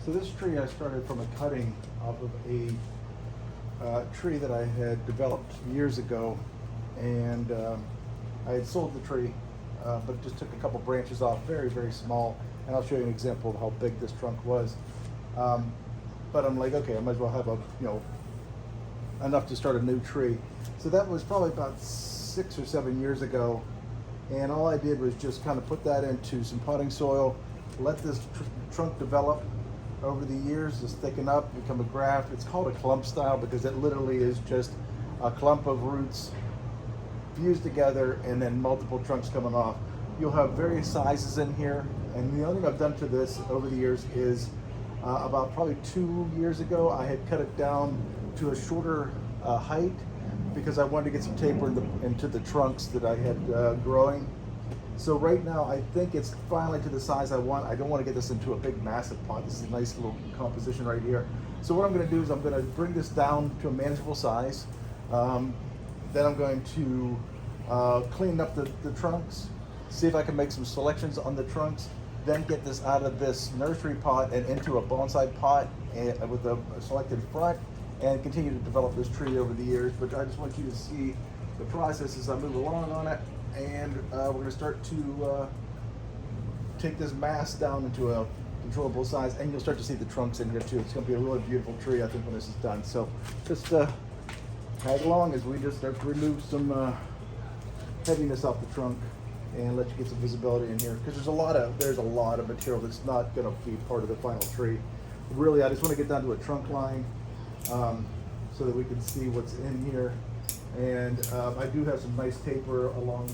So this tree I started from a cutting off of a tree that I had developed years ago, and I had sold the tree, but just took a couple branches off, very, very small, and I'll show you an example of how big this trunk was. But I'm like, okay, I might as well have enough to start a new tree. So that was probably about 6 or 7 years ago, and all I did was just kind of put that into some potting soil, let this trunk develop over the years, just thicken up, become a graft. It's called a clump style because it literally is just a clump of roots fused together and then multiple trunks coming off. You'll have various sizes in here, and the only thing I've done to this over the years is about probably 2 years ago I had cut it down to a shorter height because I wanted to get some taper into the trunks that I had growing. So right now I think it's finally to the size I want. I don't want to get this into a big massive pot. This is a nice little composition right here. So what I'm going to do is I'm going to bring this down to a manageable size. Then I'm going to clean up the trunks, see if I can make some selections on the trunks, then get this out of this nursery pot and into a bonsai pot with a selected front, and continue to develop this tree over the years. But I just want you to see the process as I move along on it, and we're going to start to take this mass down into a controllable size, and you'll start to see the trunks in here too. It's going to be a really beautiful tree, I think, when this is done. So just tag along as we just start to remove some heaviness off the trunk and let you get some visibility in here, because there's a lot of material that's not going to be part of the final tree. Really, I just want to get down to a trunk line so that we can see what's in here. And I do have some nice taper along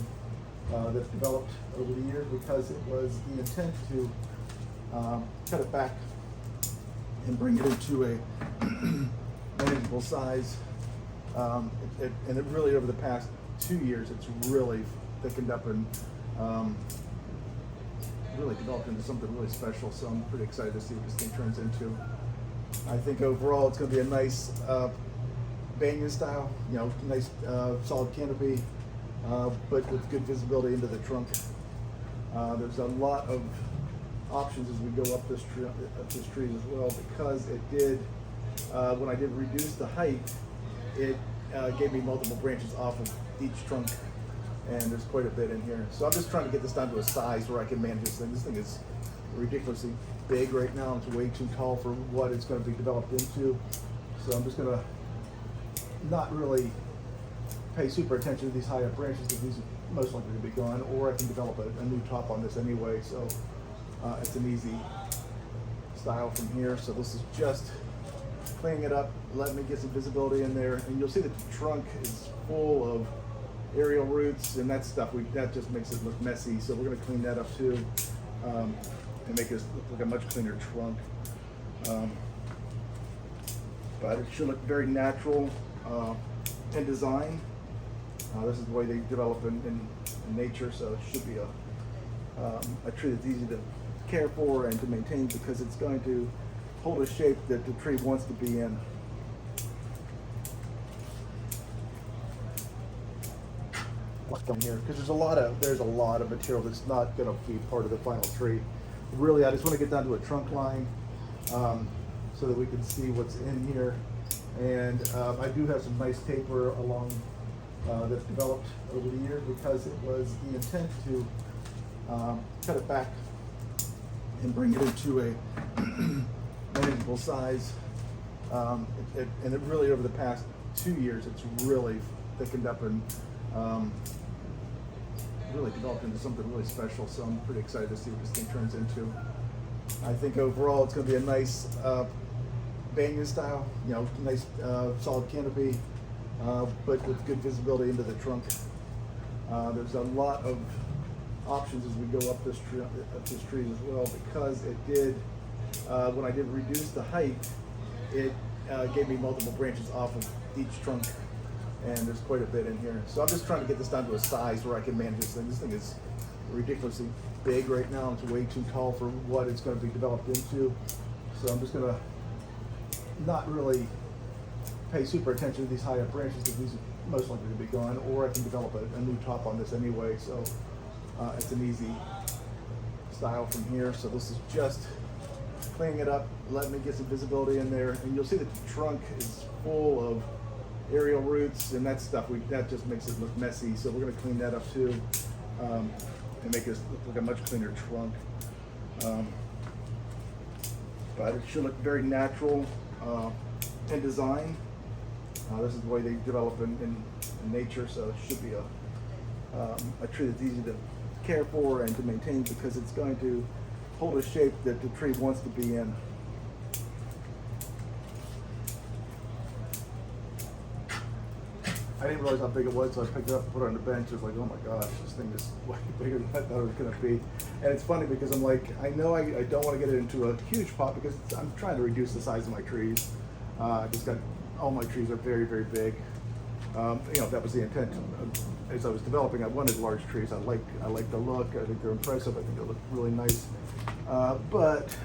that's developed over the years because it was the intent to cut it back and bring it into a manageable size. And it really, over the past 2 years, it's really thickened up and really developed into something really special. So I'm pretty excited to see what this thing turns into. I think overall it's going to be a nice banyan style, nice solid canopy, but with good visibility into the trunk. There's a lot of options as we go up this tree as well, because it did, when I did reduce the height, it gave me multiple branches off of each trunk, and there's quite a bit in here. So I'm just trying to get this down to a size where I can manage this thing. This thing is ridiculously big right now. It's way too tall for what it's going to be developed into. So I'm just going to not really pay super attention to these high up branches, because these are most likely to be gone, or I can develop a new top on this anyway. So it's an easy style from here. So this is just cleaning it up, letting me get some visibility in there, and you'll see that the trunk is full of aerial roots and that stuff. That just makes it look messy. So we're going to clean that up too, and make this look like a much cleaner trunk. But it should look very natural in design. This is the way they develop in nature, so it should be a tree that's easy to care for and to maintain, because it's going to hold a shape that the tree wants to be in. Here, because there's a lot of material that's not going to be part of the final tree. Really, I just want to get down to a trunk line so that we can see what's in here. And I do have some nice taper along that's developed over the years because it was the intent to cut it back and bring it into a manageable size. And it really, over the past 2 years, it's really thickened up and really developed into something really special. So I'm pretty excited to see what this thing turns into. I think overall it's going to be a nice banyan style, nice solid canopy, but with good visibility into the trunk. There's a lot of options as we go up this tree as well, because it did, when I did reduce the height, it gave me multiple branches off of each trunk, and there's quite a bit in here. So I'm just trying to get this down to a size where I can manage this thing. This thing is ridiculously big right now. It's way too tall for what it's going to be developed into. So I'm just going to not really pay super attention to these high up branches, because these are most likely to be gone, or I can develop a new top on this anyway. So it's an easy style from here. So this is just cleaning it up, letting me get some visibility in there, and you'll see that the trunk is full of aerial roots and that stuff. That just makes it look messy, so we're going to clean that up too, and make this look like a much cleaner trunk. But it should look very natural in design. This is the way they develop in nature, so it should be a tree that's easy to care for and to maintain, because it's going to hold a shape that the tree wants to be in. I didn't realize how big it was, so I picked it up and put it on the bench. I was like, oh my gosh, this thing is way bigger than I thought it was going to be. And it's funny because I'm like, I know I don't want to get it into a huge pot because I'm trying to reduce the size of my trees. I just got, all my trees are very, very big. You know, that was the intent. As I was developing, I wanted large trees. I like the look. I think they're impressive. I think they look really nice. But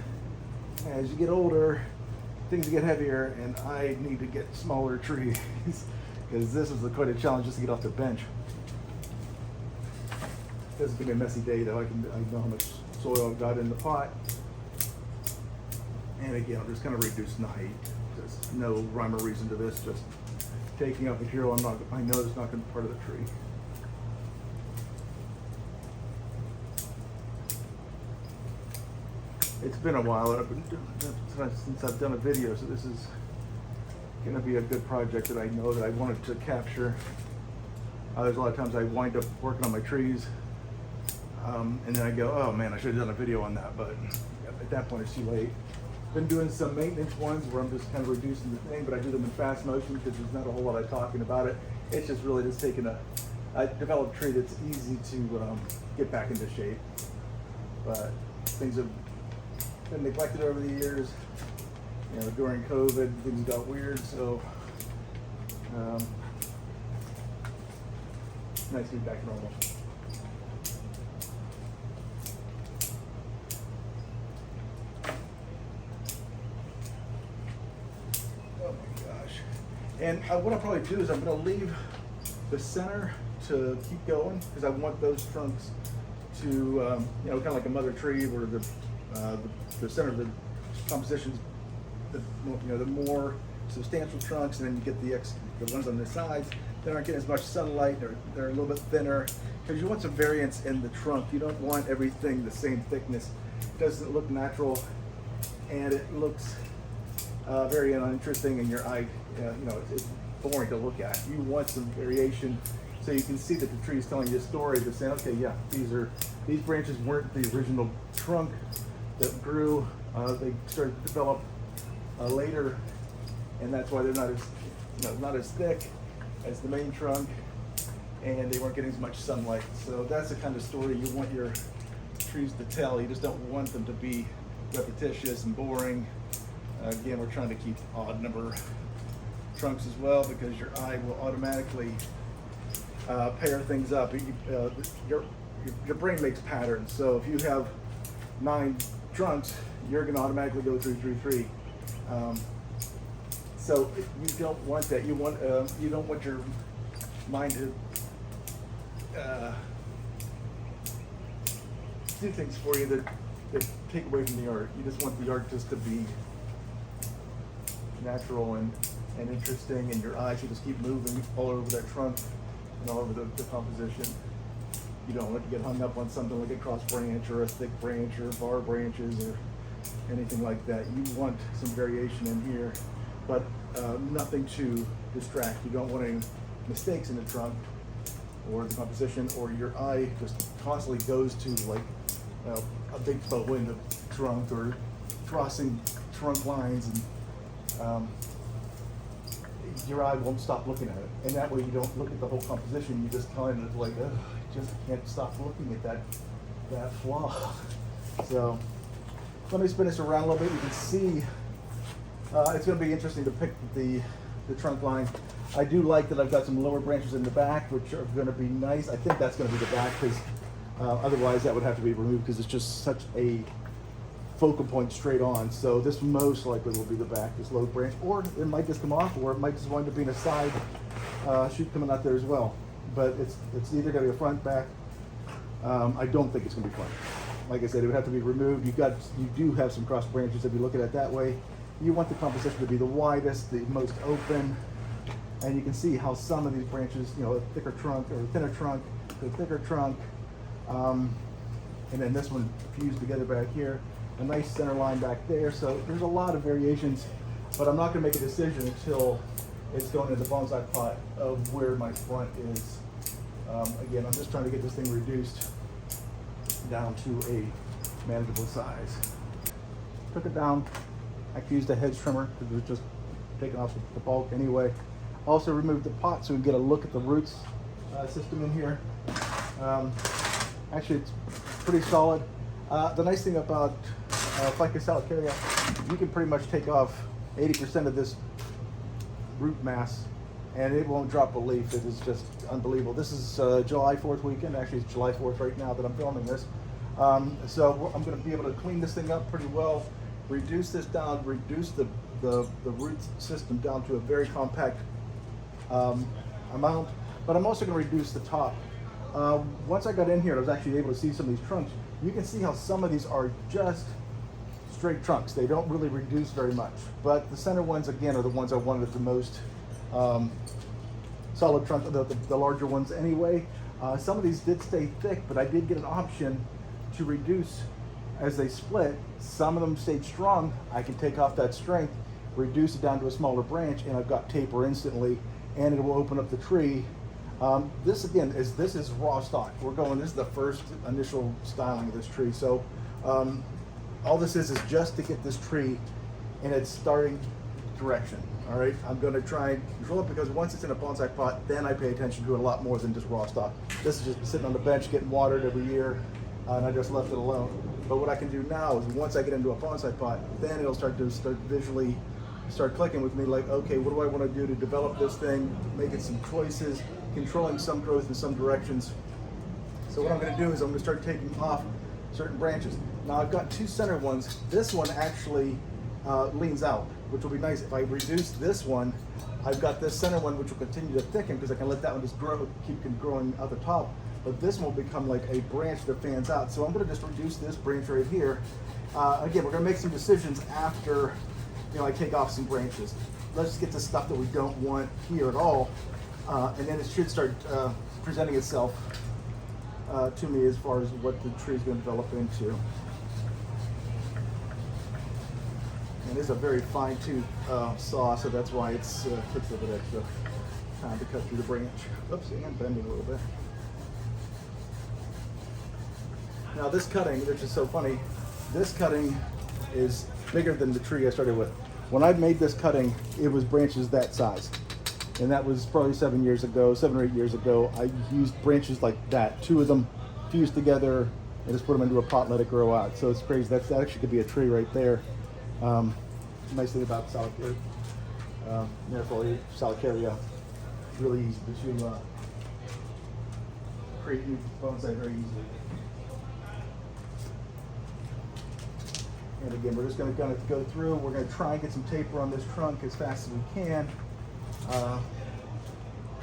as you get older, things get heavier, and I need to get smaller trees because this is quite a challenge just to get off the bench. This is gonna be a messy day though. I know how much soil I've got in the pot, and again, I'm just kind of reducing the height. There's no rhyme or reason to this. Just taking up material I know it's not going to be part of the tree. It's been a while that I've been doing since I've done a video, so this is going to be a good project that I know that I wanted to capture. There's a lot of times I wind up working on my trees, and then I go, oh man, I should have done a video on that, but at that point it's too late. Been doing some maintenance ones where I'm just kind of reducing the thing, but I do them in fast motion because there's not a whole lot of talking about it. It's just really just taking a developed tree that's easy to get back into shape. But things have been neglected over the years. You know, during COVID, things got weird, so nice to be back to normal. And what I'll probably do is I'm going to leave the center to keep going because I want those trunks to, you know, kind of like a mother tree where the center of the composition's the more substantial trunks, and then you get the ones on the sides that aren't getting as much sunlight. They're a little bit thinner because you want some variance in the trunk. You don't want everything the same thickness. It doesn't look natural, and it looks very uninteresting in your eye. You know, it's boring to look at. You want some variation so you can see that the tree is telling you a story. They're saying, okay, yeah, these branches weren't the original trunk that grew. They started to develop later, and that's why they're not as thick as the main trunk, and they weren't getting as much sunlight. So that's the kind of story you want your trees to tell. You just don't want them to be repetitious and boring. Again, we're trying to keep odd number trunks as well because your eye will automatically pair things up. Your brain makes patterns. So if you have 9 trunks, you're going to automatically go 3, 3, 3. So you don't want that. You don't want your mind to do things for you that take away from the art. You just want the art just to be natural and interesting, and your eyes should just keep moving all over that trunk and all over the composition. You don't want to get hung up on something like a cross branch or a thick branch or bar branches or anything like that. You want some variation in here, but nothing to distract. You don't want any mistakes in the trunk or the composition, or your eye just constantly goes to like a big bow in the trunk or crossing trunk lines, and your eye won't stop looking at it. And that way you don't look at the whole composition, you just kind of like, I just can't stop looking at that flaw. So let me spin this around a little bit. You can see it's going to be interesting to pick the trunk line. I do like that I've got some lower branches in the back, which are going to be nice. I think that's going to be the back because otherwise that would have to be removed because it's just such a focal point straight on. So this most likely will be the back, this low branch, or it might just come off, or it might just wind up being a side shoot coming out there as well. But it's either going to be a front, back. I don't think it's going to be front. like I said, it would have to be removed. You do have some cross branches if you look at it that way. You want the composition to be the widest, the most open, and you can see how some of these branches, you know, a thicker trunk or a thinner trunk, the thicker trunk, and then this one fused together back here, a nice center line back there. So there's a lot of variations, but I'm not going to make a decision until it's going into the bonsai pot of where my front is. Again, I'm just trying to get this thing reduced down to a manageable size. Took it down. I used a hedge trimmer because it was just taking off the bulk anyway. Also removed the pot so we can get a look at the roots system in here. Actually, it's pretty solid. The nice thing about Ficus Salicaria, you can pretty much take off 80% of this root mass and it won't drop a leaf. It is just unbelievable. This is July 4th weekend. Actually, it's July 4th right now that I'm filming this. So I'm going to be able to clean this thing up pretty well, reduce this down, reduce the root system down to a very compact amount, but I'm also going to reduce the top. Once I got in here, I was actually able to see some of these trunks. You can see how some of these are just straight trunks. They don't really reduce very much, but the center ones, again, are the ones I wanted the most solid trunk, the larger ones anyway. Some of these did stay thick, but I did get an option to reduce as they split. Some of them stayed strong. I can take off that strength, reduce it down to a smaller branch, and I've got taper instantly, and it will open up the tree. This again is raw stock. This is the first initial styling of this tree. So all this is just to get this tree in its starting direction. All right, I'm going to try and control it because once it's in a bonsai pot, then I pay attention to it a lot more than just raw stock. This is just sitting on the bench getting watered every year, and I just left it alone. But what I can do now is once I get into a bonsai pot, then it'll start visually start clicking with me, like, okay, what do I want to do to develop this thing, making some choices, controlling some growth in some directions. So what I'm going to do is I'm going to start taking off certain branches. Now I've got two center ones. This one actually leans out, which will be nice. If I reduce this one, I've got this center one which will continue to thicken because I can let that one just grow, keep growing out the top. But this one will become like a branch that fans out. So I'm going to just reduce this branch right here. Again, we're going to make some decisions after, you know, I take off some branches. Let's just get the stuff that we don't want here at all, and then it should start presenting itself to me as far as what the tree is going to develop into. And it's a very fine-tooth saw, so that's why it's takes a little bit extra time to cut through the branch. Oops, and bending a little bit. Now this cutting, which is so funny, this cutting is bigger than the tree I started with. When I made this cutting, it was branches that size. And that was probably 7 or 8 years ago. I used branches like that, two of them fused together, and just put them into a pot and let it grow out. So it's crazy. That actually could be a tree right there. Nice thing about Salicaria, really easy to create new bonsai very easily. And again, we're just going to go through. We're going to try and get some taper on this trunk as fast as we can,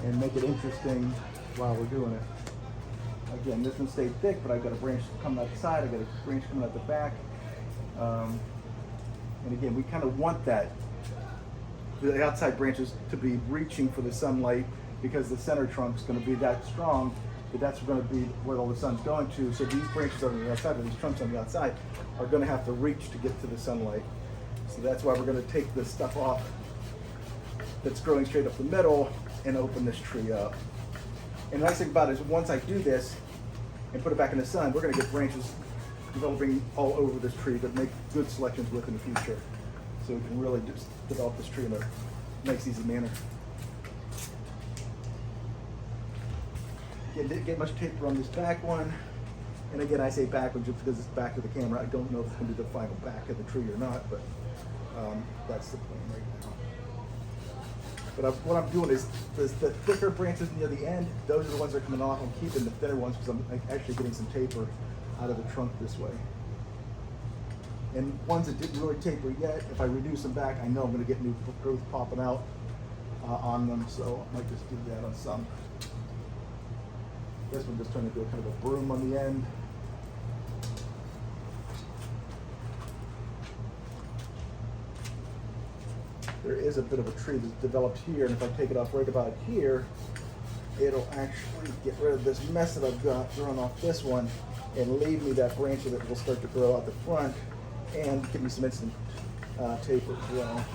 and make it interesting while we're doing it. Again, this one stayed thick, but I've got a branch coming out the side. I've got a branch coming out the back. And again, we kind of want the outside branches to be reaching for the sunlight because the center trunk is going to be that strong that that's going to be where all the sun's going to. So these branches on the outside, or these trunks on the outside, are going to have to reach to get to the sunlight. So that's why we're going to take this stuff off that's growing straight up the middle and open this tree up. And the nice thing about it is once I do this and put it back in the sun, we're going to get branches developing all over this tree that make good selections with in the future. So we can really just develop this tree in a nice, easy manner. Again, didn't get much taper on this back one. And again, I say back one just because it's back to the camera. I don't know if it's going to be the final back of the tree or not, but that's the plan right now. But what I'm doing is the thicker branches near the end, those are the ones that are coming off. I'm keeping the thinner ones because I'm actually getting some taper out of the trunk this way. And ones that didn't really taper yet, if I reduce them back, I know I'm going to get new growth popping out on them, so I might just do that on some. This one just turned into a kind of a broom on the end. there is a bit of a tree that's developed here, and if I take it off right about here, it'll actually get rid of this mess that I've got growing off this one and leave me that branch that will start to grow out the front and give me some instant taper as well.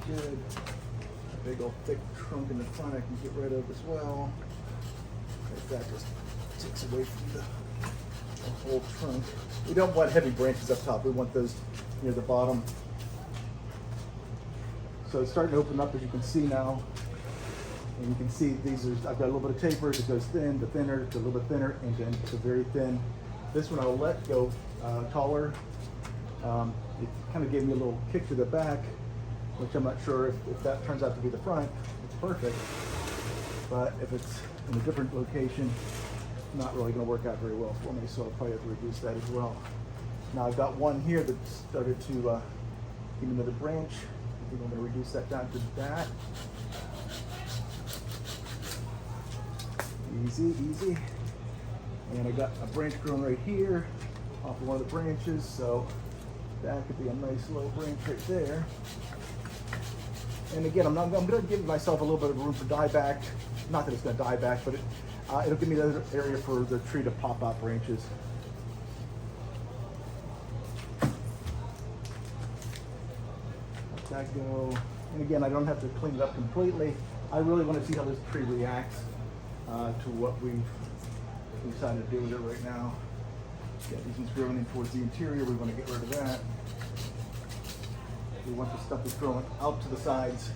Good. A big old thick trunk in the front I can get rid of as well. That just takes away from the whole trunk. We don't want heavy branches up top. We want those near the bottom. So it's starting to open up, as you can see now. And you can see I've got a little bit of taper. It goes thin to thinner to a little bit thinner and then to very thin. This one I'll let go taller. It kind of gave me a little kick to the back, which I'm not sure if that turns out to be the front. It's perfect, but if it's in a different location, not really going to work out very well for me, so I'll probably have to reduce that as well. Now I've got one here that started to give me another branch. I think I'm going to reduce that down to that. Easy, easy. And I got a branch growing right here off of one of the branches, so that could be a nice little branch right there. And again, I'm going to give myself a little bit of room for dieback. Not that it's going to die back, but it'll give me the area for the tree to pop out branches. Let that go. And again, I don't have to clean it up completely. I really want to see how this tree reacts to what we've decided to do with it right now. Yeah, this is growing in towards the interior. We want to get rid of that. We want the stuff that's growing out to the sides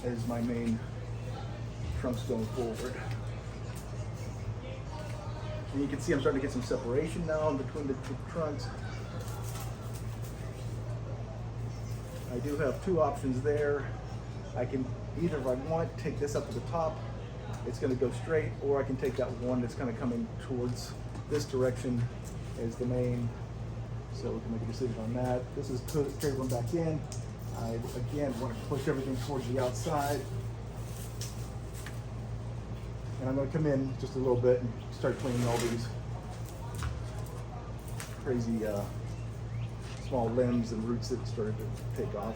as my main trunks going forward. And you can see I'm starting to get some separation now in between the two trunks. I do have two options there. I can either, if I want, take this up to the top. It's going to go straight, or I can take that one that's kind of coming towards this direction as the main. So we can make a decision on that. This is straight one back in. I, again, want to push everything towards the outside. And I'm going to come in just a little bit and start cleaning all these crazy small limbs and roots that started to take off.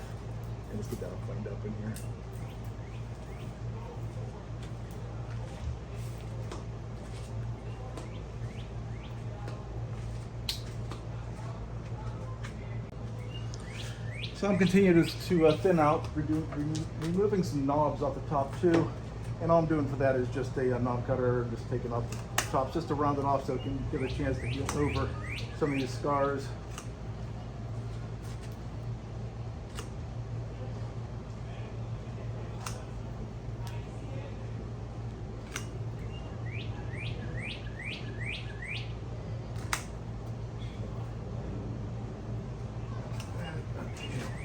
And let's get that all cleaned up in here. So I'm continuing to thin out, removing some knobs off the top too. And all I'm doing for that is just a knob cutter, just taking off the tops just to round it off so it can give a chance to heal over some of these scars.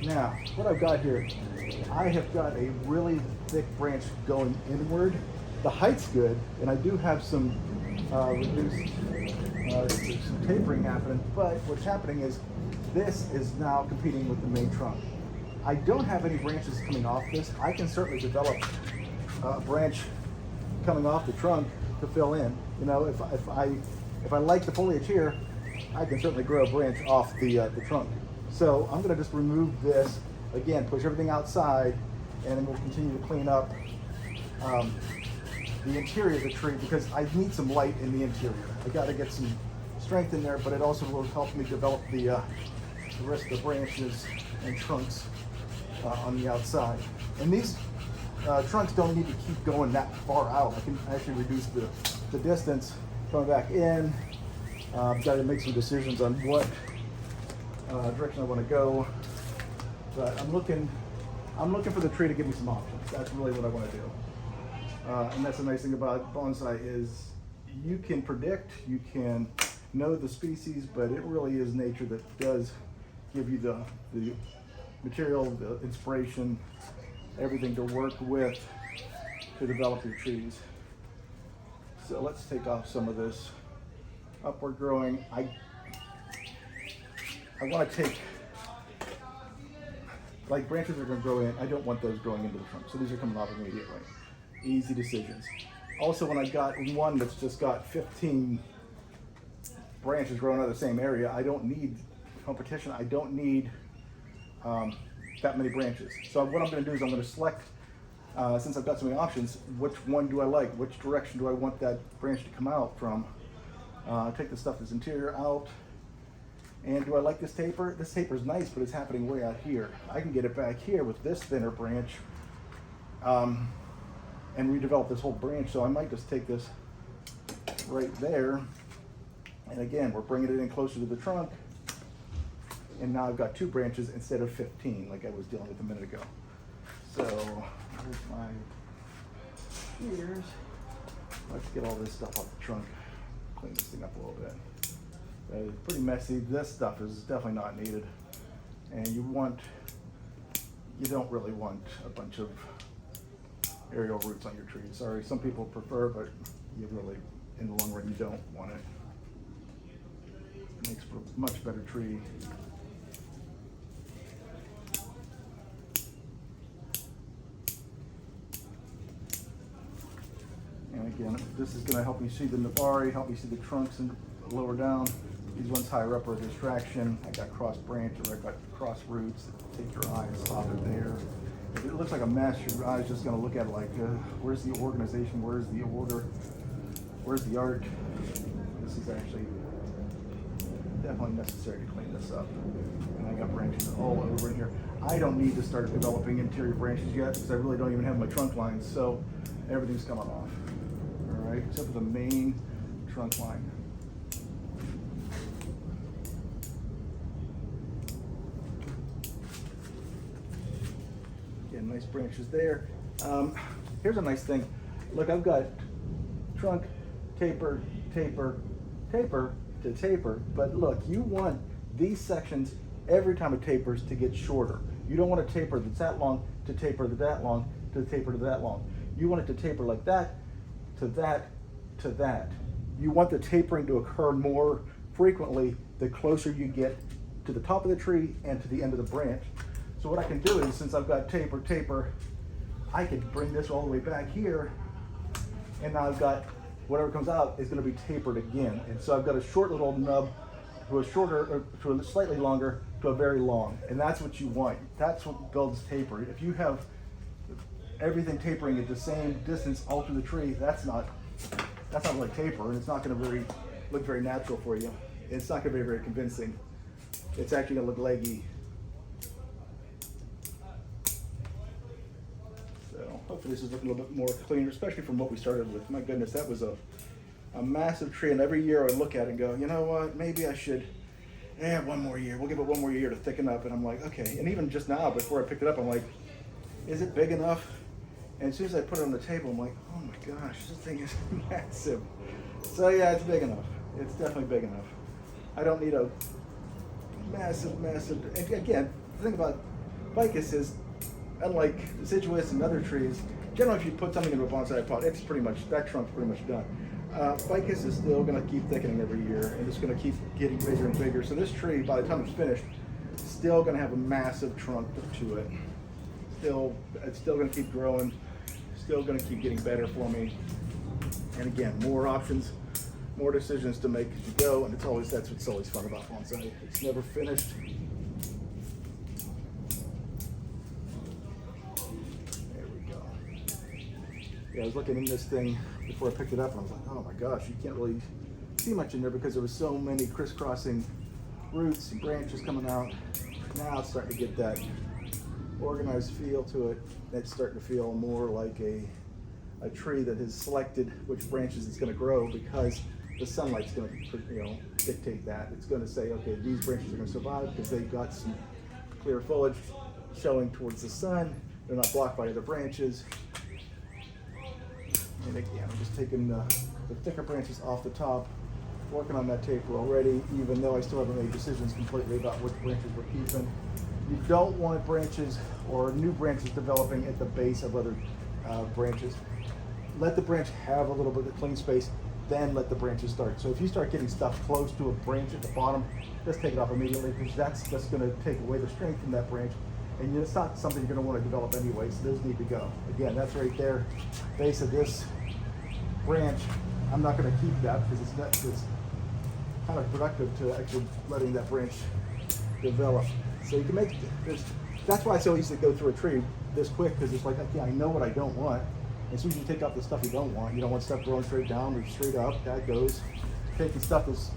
Now, what I've got here, I have got a really thick branch going inward. The height's good, and I do have some reduced some tapering happening, but what's happening is this is now competing with the main trunk. I don't have any branches coming off this. I can certainly develop a branch coming off the trunk to fill in. You know, if I like the foliage here, I can certainly grow a branch off the trunk. So I'm going to just remove this, again, push everything outside, and then we'll continue to clean up the interior of the tree because I need some light in the interior. I got to get some strength in there, but it also will help me develop the rest of the branches and trunks on the outside. And these trunks don't need to keep going that far out. I can actually reduce the distance coming back in. I've got to make some decisions on what direction I want to go, but I'm looking for the tree to give me some options. That's really what I want to do, and that's the nice thing about bonsai is you can predict, you can know the species, but it really is nature that does give you the material, the inspiration, everything to work with to develop your trees. So let's take off some of this upward growing. I I want to take, like branches are going to grow in, I don't want those growing into the trunk, so these are coming off immediately. Easy decisions. Also, when I got one that's just got 15 branches growing out of the same area, I don't need competition. I don't need that many branches. So what I'm going to do is I'm going to select, since I've got so many options, which one do I like? Which direction do I want that branch to come out from? Take the stuff that's interior out. And do I like this taper? This taper is nice, but it's happening way out here. I can get it back here with this thinner branch and redevelop this whole branch. So I might just take this right there. And again, we're bringing it in closer to the trunk. And now I've got 2 branches instead of 15, like I was dealing with a minute ago. So here's my shears. Let's get all this stuff off the trunk. Clean this thing up a little bit. It's pretty messy. This stuff is definitely not needed. And you don't really want a bunch of aerial roots on your tree. Sorry, some people prefer, but you really, in the long run, you don't want it. It makes for a much better tree. And again, this is going to help you see the nabari, help you see the trunks and lower down. These ones higher up are a distraction. I got cross branches, I got cross roots that take your eye and stop it there. If it looks like a mess, your eye's just going to look at it like, where's the organization, where's the order, where's the art? This is actually definitely necessary to clean this up. And I got branches all over in here. I don't need to start developing interior branches yet because I really don't even have my trunk lines, so everything's coming off. All right, except for the main trunk line. Again, nice branches there. Here's a nice thing. Look, I've got trunk, taper, taper, taper to taper, but look, you want these sections every time it tapers to get shorter. You don't want a taper that's that long to taper to that long to taper to that long. You want it to taper like that to that to that. You want the tapering to occur more frequently the closer you get to the top of the tree and to the end of the branch. So what I can do is, since I've got taper, taper, I could bring this all the way back here, and now I've got whatever comes out is going to be tapered again. And so I've got a short little nub to a shorter, or to a slightly longer, to a very long. And that's what you want. That's what builds taper. If you have everything tapering at the same distance all through the tree, that's not really taper, and it's not going to look very natural for you. It's not going to be very convincing. It's actually going to look leggy. So hopefully this is looking a little bit more cleaner, especially from what we started with. My goodness, that was a massive tree, and every year I would look at it and go, you know what, maybe I should, one more year. We'll give it one more year to thicken up. And I'm like, okay. And even just now, before I picked it up, I'm like, is it big enough? And as soon as I put it on the table, I'm like, oh my gosh, this thing is massive. So yeah, it's big enough. It's definitely big enough. I don't need a massive, and again, the thing about ficus is, unlike deciduous and other trees, generally if you put something into a bonsai pot, it's pretty much, that trunk's pretty much done. Ficus is still going to keep thickening every year, and it's going to keep getting bigger and bigger. So this tree, by the time it's finished, still going to have a massive trunk to it. It's still going to keep growing, still going to keep getting better for me. And again, more options, more decisions to make as you go, and that's what's always fun about bonsai. It's never finished. There we go. Yeah, I was looking in this thing before I picked it up, and I was like, oh my gosh, you can't really see much in there because there was so many crisscrossing roots and branches coming out. Now it's starting to get that organized feel to it. It's starting to feel more like a tree that has selected which branches it's going to grow, because the sunlight's going to dictate that. It's going to say, okay, these branches are going to survive because they've got some clear foliage showing towards the sun. They're not blocked by other branches. And again, I'm just taking the thicker branches off the top, working on that taper already, even though I still haven't made decisions completely about which branches we're keeping. You don't want branches or new branches developing at the base of other branches. Let the branch have a little bit of clean space then let the branches start. So if you start getting stuff close to a branch at the bottom, just take it off immediately, because that's just going to take away the strength from that branch, and it's not something you're going to want to develop anyway, so those need to go. Again, that's right there, base of this branch. I'm not going to keep that because it's kind of productive to actually letting that branch develop. So you can make, that's why it's so easy to go through a tree this quick, because it's like, okay, I know what I don't want. As soon as you take out the stuff you don't want stuff growing straight down or straight up, that goes. Taking stuff that's,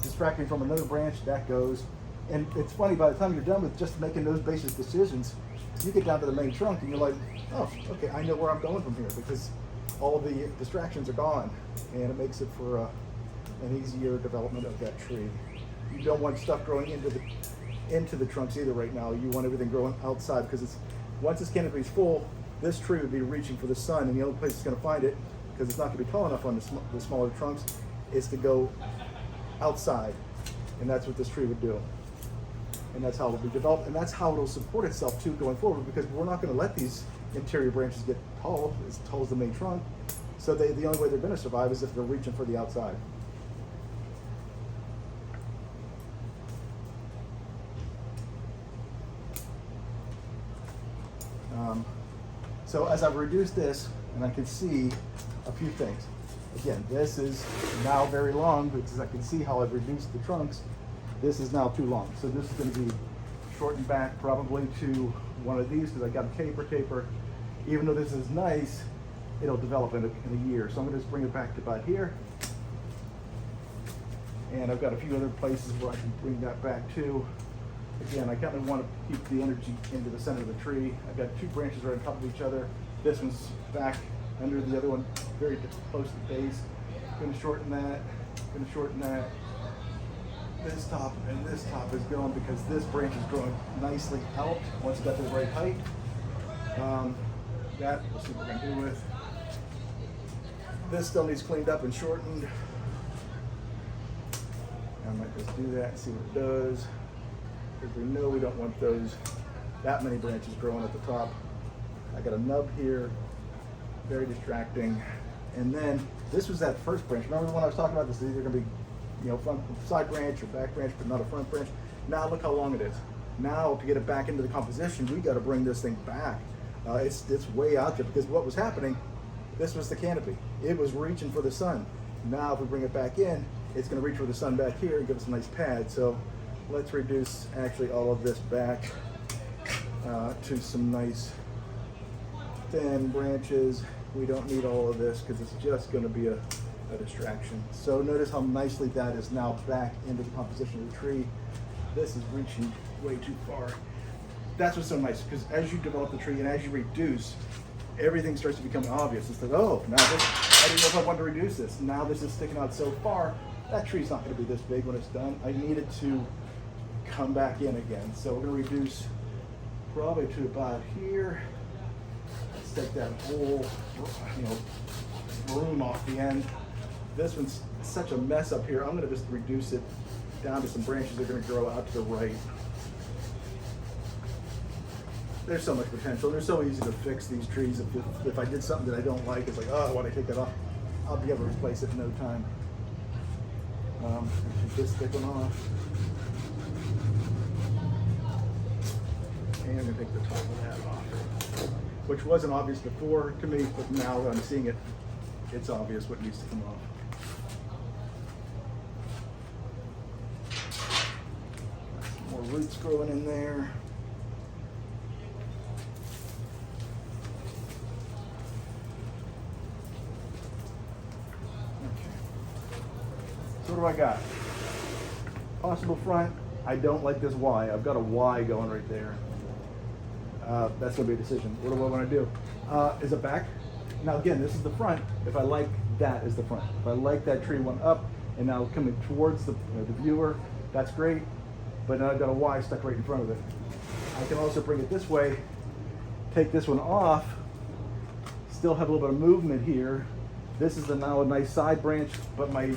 distracting from another branch, that goes. And it's funny, by the time you're done with just making those basic decisions, you get down to the main trunk and you're like, oh, okay, I know where I'm going from here, because all of the distractions are gone, and it makes it for an easier development of that tree. You don't want stuff growing into the trunks either right now. You want everything growing outside, because once this canopy is full, this tree would be reaching for the sun, and the only place it's going to find it, because it's not going to be tall enough on the smaller trunks, is to go outside, and that's what this tree would do. And that's how it will be developed, and that's how it'll support itself too going forward, because we're not going to let these interior branches get as tall as the main trunk. So the only way they're going to survive is if they're reaching for the outside. So as I've reduced this, and I can see a few things. Again, this is now very long, because I can see how I've reduced the trunks. This is now too long. So this is going to be shortened back probably to one of these, because I got a taper. Even though this is nice, it'll develop in a year. So I'm going to just bring it back to about here. And I've got a few other places where I can bring that back too. Again, I kind of want to keep the energy into the center of the tree. I've got two branches right on top of each other. This one's back under the other one, very close to the base. Going to shorten that, going to shorten that. This top and this top is going, because this branch is growing nicely out once it's got the right height. That, we'll see what we're going to do with. This still needs cleaned up and shortened. I might just do that and see what it does, because we know we don't want that many branches growing at the top. I got a nub here, very distracting. And then this was that first branch. Remember the one I was talking about? This is either going to be, front side branch or back branch, but not a front branch. Now look how long it is. Now to get it back into the composition, we got to bring this thing back. It's way out there, because what was happening, this was the canopy. It was reaching for the sun. Now if we bring it back in, it's going to reach for the sun back here and give us a nice pad. So let's reduce actually all of this back to some nice thin branches. We don't need all of this, because it's just going to be a distraction. So notice how nicely that is now back into the composition of the tree. This is reaching way too far. That's what's so nice, because as you develop the tree and as you reduce, everything starts to become obvious. It's like, oh, now this, I didn't know if I wanted to reduce this. Now this is sticking out so far, that tree's not going to be this big when it's done. I need it to come back in again. So we're going to reduce probably to about here. Let's take that whole, room off the end. This one's such a mess up here. I'm going to just reduce it down to some branches that are going to grow out to the right. There's so much potential. They're so easy to fix, these trees. If I did something that I don't like, it's like, oh, why did I take that off? I'll be able to replace it in no time. Take this thick one off. And I'm going to take the top of that off, which wasn't obvious before to me, but now that I'm seeing it, it's obvious what needs to come off. Some more roots growing in there. So what do I got? Possible front. I don't like this Y. I've got a Y going right there. That's going to be a decision. What do I want to do? Is it back? Now again, this is the front. If I like that as the front. If I like that tree one up and now coming towards the viewer, that's great. But now I've got a Y stuck right in front of it. I can also bring it this way, take this one off, still have a little bit of movement here. This is now a nice side branch, but my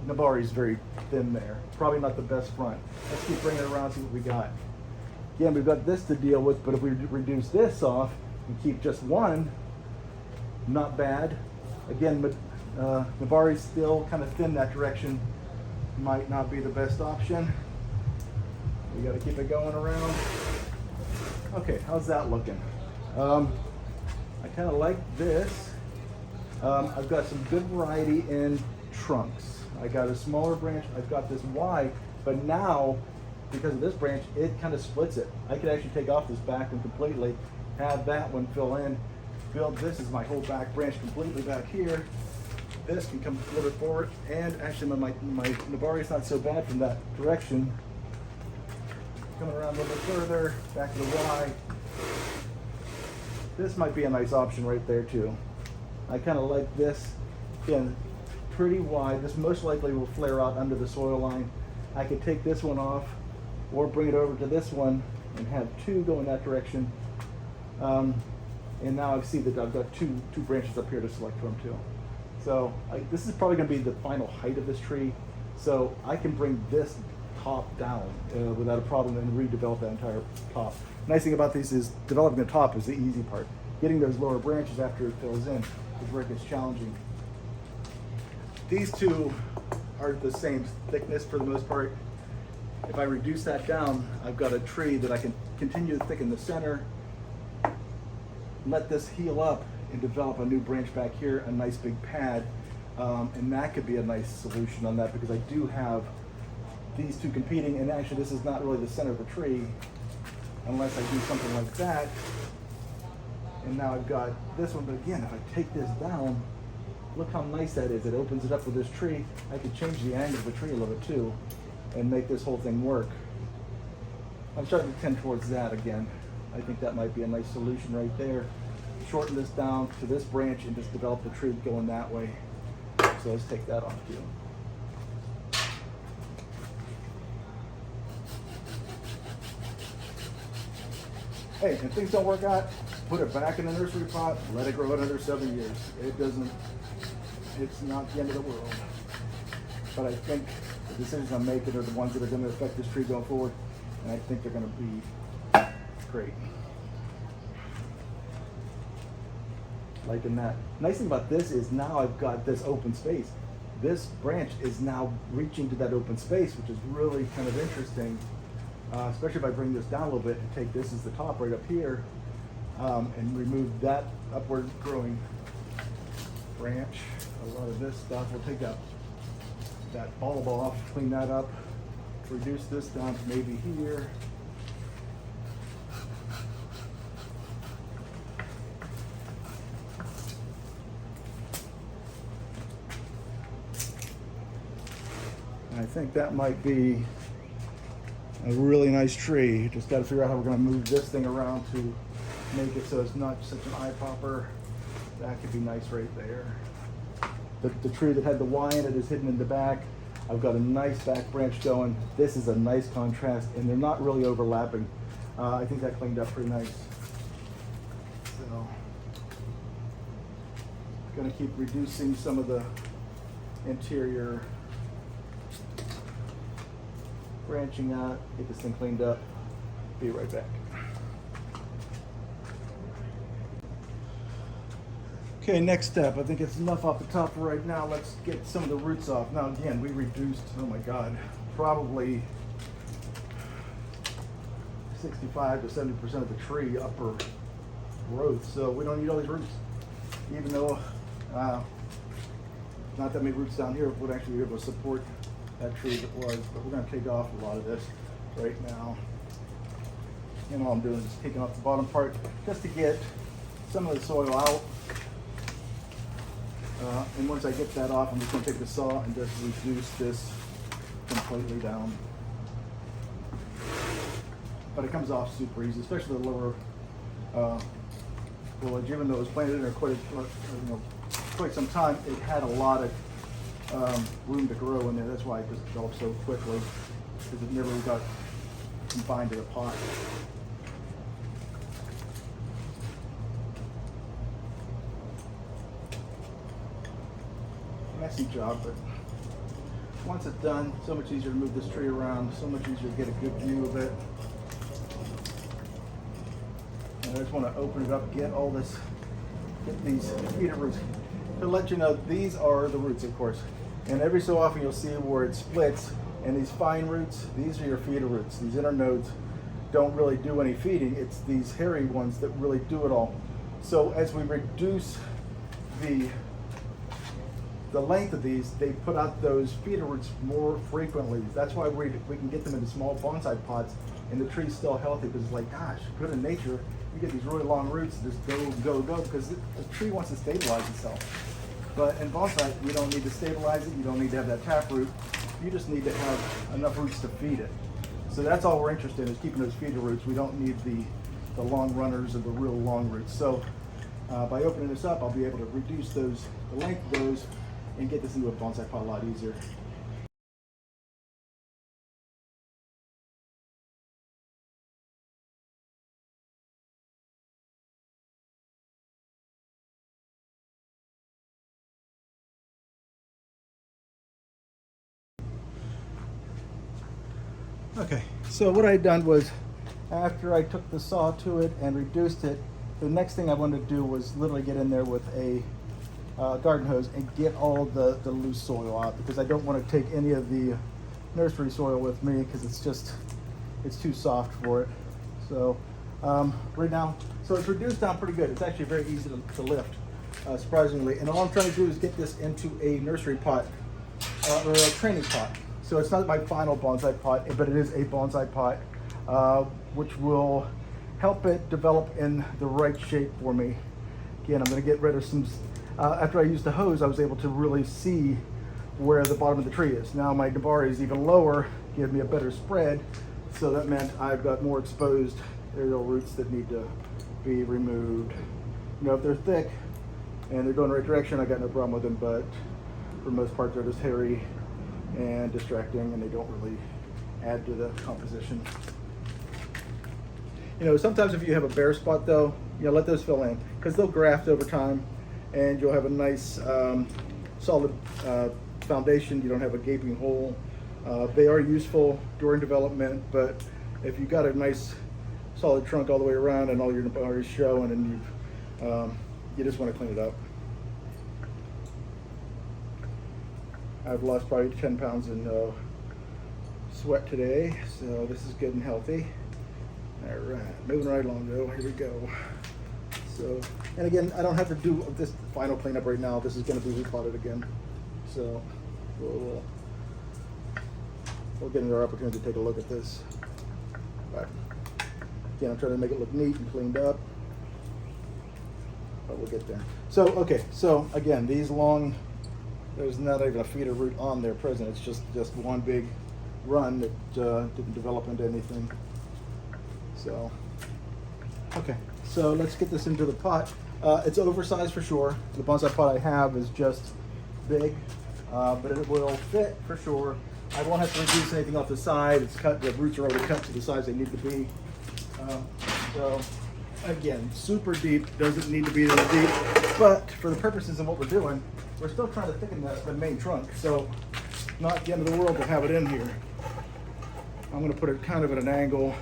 Nabari is very thin there. Probably not the best front. Let's keep bringing it around, see what we got. Again, we've got this to deal with, but if we reduce this off and keep just one, not bad. Again, but Nabari's still kind of thin that direction. Might not be the best option. We got to keep it going around. Okay, how's that looking? I kind of like this. I've got some good variety in trunks. I got a smaller branch. I've got this wide, but now because of this branch, it kind of splits it. I could actually take off this back one completely, have that one fill in, build this as my whole back branch completely back here. This can come a little bit forward, and actually my Nabari is not so bad from that direction. Coming around a little bit further, back to the Y. This might be a nice option right there too. I kind of like this. Again, pretty wide. This most likely will flare out under the soil line. I could take this one off or bring it over to this one and have two go in that direction. And now I see that I've got two branches up here to select from too. So this is probably going to be the final height of this tree. So I can bring this top down without a problem and redevelop that entire top. Nice thing about these is developing the top is the easy part. Getting those lower branches after it fills in is where it gets challenging. These two are the same thickness for the most part. If I reduce that down, I've got a tree that I can continue to thicken the center, let this heal up and develop a new branch back here, a nice big pad, and that could be a nice solution on that because I do have these two competing, and actually this is not really the center of the tree unless I do something like that. And now I've got this one, but again, if I take this down, look how nice that is. It opens it up with this tree. I could change the angle of the tree a little bit too and make this whole thing work. I'm starting to tend towards that again. I think that might be a nice solution right there. Shorten this down to this branch and just develop the tree going that way. So let's take that off too. Hey, if things don't work out, put it back in the nursery pot, let it grow another 7 years. It's not the end of the world. But I think the decisions I'm making are the ones that are going to affect this tree going forward, and I think they're going to be great. Liking that. Nice thing about this is now I've got this open space. This branch is now reaching to that open space, which is really kind of interesting, especially if I bring this down a little bit and take this as the top right up here, and remove that upward growing branch. A lot of this stuff, we'll take that bulb off, clean that up, reduce this down to maybe here. I think that might be a really nice tree. Just got to figure out how we're going to move this thing around to make it so it's not such an eye popper. That could be nice right there. The tree that had the Y in it is hidden in the back. I've got a nice back branch going. This is a nice contrast, and they're not really overlapping. I think that cleaned up pretty nice. So, going to keep reducing some of the interior branching out, get this thing cleaned up, be right back. Okay, next step. I think it's enough off the top for right now. Let's get some of the roots off. Now again, we reduced, oh my God, probably 65 to 70% of the tree upper growth. So we don't need all these roots, even though not that many roots down here would actually be able to support that tree as it was, but we're going to take off a lot of this right now. And all I'm doing is taking off the bottom part just to get some of the soil out. And once I get that off, I'm just going to take the saw and just reduce this completely down. But it comes off super easy, especially the lower foliage. Even though it was planted in there quite some time, it had a lot of room to grow in there. That's why it just developed so quickly, because it never got confined to the pot. Messy job, but once it's done, so much easier to move this tree around, so much easier to get a good view of it. And I just want to open it up, get these feeder roots. to let you know, these are the roots, of course. And every so often you'll see where it splits, and these fine roots, these are your feeder roots. These inner nodes don't really do any feeding. It's these hairy ones that really do it all. So as we reduce the length of these, they put out those feeder roots more frequently. That's why we can get them into small bonsai pots and the tree's still healthy, because it's like, gosh, good in nature, you get these really long roots and just go, because the tree wants to stabilize itself. But in bonsai, you don't need to stabilize it, you don't need to have that taproot, you just need to have enough roots to feed it. So that's all we're interested in, is keeping those feeder roots. We don't need the long runners or the real long roots. So by opening this up, I'll be able to reduce the length of those and get this into a bonsai pot a lot easier. Okay, so what I had done was, after I took the saw to it and reduced it, the next thing I wanted to do was literally get in there with a garden hose and get all the loose soil out, because I don't want to take any of the nursery soil with me, because it's too soft for it. So right now, so it's reduced down pretty good. It's actually very easy to lift, surprisingly. And all I'm trying to do is get this into a nursery pot or a training pot. So it's not my final bonsai pot, but it is a bonsai pot, which will help it develop in the right shape for me. Again, I'm going to get rid of some, after I used the hose, I was able to really see where the bottom of the tree is. Now my debari is even lower, give me a better spread, so that meant I've got more exposed aerial roots that need to be removed. You know, if they're thick and they're going the right direction, I got no problem with them, but for the most part they're just hairy and distracting, and they don't really add to the composition. You know, sometimes if you have a bare spot though, you know, let those fill in, because they'll graft over time and you'll have a nice solid foundation. You don't have a gaping hole. They are useful during development, but if you've got a nice solid trunk all the way around and all your debari is showing, and you just want to clean it up. I've lost probably 10 pounds in sweat today, so this is good and healthy. All right, moving right along though, here we go. So, and again, I don't have to do this final cleanup right now. This is going to be repotted again. So we'll get another opportunity to take a look at this. But again, I'm trying to make it look neat and cleaned up, but we'll get there. So, okay, so again, these long, there's not even a feeder root on there present. It's just one big run that didn't develop into anything. So, okay, so let's get this into the pot. It's oversized for sure. The bonsai pot I have is just big, but it will fit for sure. I won't have to reduce anything off the side. It's cut, the roots are already cut to the size they need to be. So again, super deep, doesn't need to be that deep, but for the purposes of what we're doing, we're still trying to thicken the main trunk. So not the end of the world to have it in here. I'm gonna put it kind of at an angle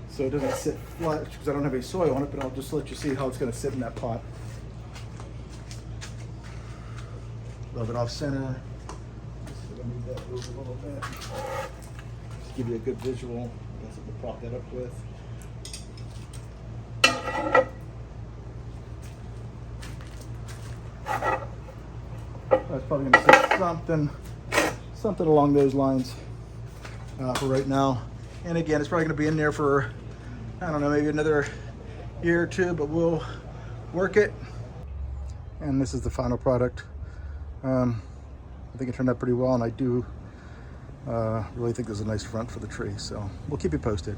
so it doesn't sit flush, because I don't have any soil on it, but I'll just let you see how it's gonna sit in that pot. A little bit off center. I need that move a little bit. Just give you a good visual. That's what we'll prop that up with. That's probably going to sit something along those lines for right now. And again, it's probably going to be in there for, I don't know, maybe another year or two, but we'll work it. And this is the final product. I think it turned out pretty well, and I do really think there's a nice front for the tree, so we'll keep you posted.